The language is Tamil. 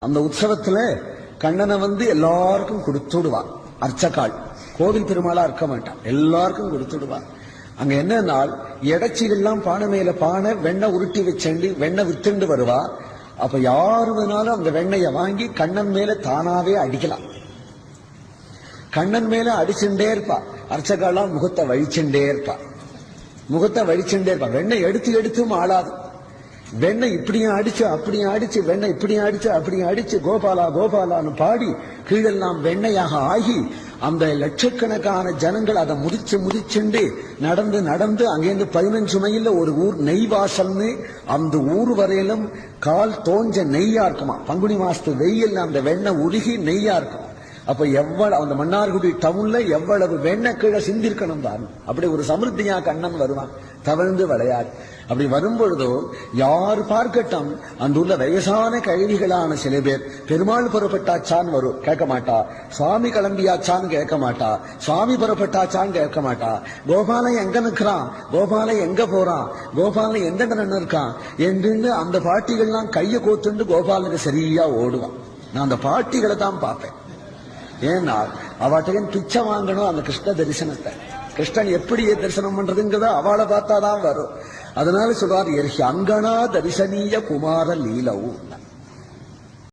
அந்த உற்சவத்துல கண்ணனை எல்லாருக்கும் கொடுத்துடுவான். அர்ச்சகாள் கோவில் பெருமாளா இருக்க மாட்டான், எல்லாருக்கும் கொடுத்துடுவான். அங்க என்னன்னா எடைச்சிகள்லாம் பானை மேல பானை வெண்ணெய் உருட்டி வச்சண்டி வெண்ணெய் வித்துண்டு வருவா. அப்ப யாரு வேணாலும் அந்த வெண்ணைய வாங்கி கண்ணன் மேல தானாவே அடிக்கலாம். கண்ணன் மேல அடிச்சுட்டே இருப்பா. அர்ச்சகாலாம் முகத்தை வழிச்சுட்டே இருப்பா, முகத்தை வழிச்சுட்டே இருப்பா. வெண்ணெய் எடுத்து எடுத்தும் ஆளாது. வெண்ணெய் இப்படியும் அடிச்சு அப்படியும் அடிச்சு, வெண்ணெய் இப்படியும் அடிச்சு அப்படியும் அடிச்சு, கோபாலா கோபாலான்னு பாடி கீழெல்லாம் வெண்ணையாக ஆகி அந்த லட்சக்கணக்கான ஜனங்கள் அதை முதிச்சுண்டு நடந்து நடந்து அங்கேருந்து 15 மைல்ல ஒரு ஊர் நெய்வாசல்னு, அந்த ஊர் வரையிலும் கால் தோஞ்ச நெய்யா இருக்குமா. பங்குனி மாசத்து வெயில் அந்த வெண்ணெய் உருகி நெய்யா இருக்கும். அப்ப எவ்வளவு அந்த மன்னார்குடி டவுன்ல எவ்வளவு வெண்ணெய் கீழே சிந்திருக்கணும் தான். அப்படி ஒரு சமிருத்தியா கண்ணன் வருவான் தவழ்ந்து விளையாடு. அப்படி வரும்பொழுதோ யார் பார்க்கட்டும், அந்த உள்ள வயசான கழிவுகளான சில பேர் பெருமாள் புறப்பட்டாச்சான்னு வரும், கேட்க மாட்டா. சுவாமி கிளம்பியாச்சான்னு கேட்க மாட்டா. சுவாமி புறப்பட்டாச்சான்னு கேட்க மாட்டா. கோபாலன் எங்க நிற்கிறான், கோபாலன் எங்க போறான், கோபாலன் எந்த நின்று இருக்கான் என்று அந்த பாட்டிகள்லாம் கையை கோத்துண்டு கோபாலனுக்கு சரியா ஓடுவான். நான் அந்த பாட்டிகளை தான் பார்ப்பேன். ஏன்னா அவட்டையும் பிச்சை வாங்கணும் அந்த கிருஷ்ண தரிசனத்தை. கிருஷ்ணன் எப்படி தரிசனம் பண்றதுங்கிறத அவளை பார்த்தாதான் வரும். அதனால சொல்றாரு, அங்கனா தரிசனீய குமார லீலவும்.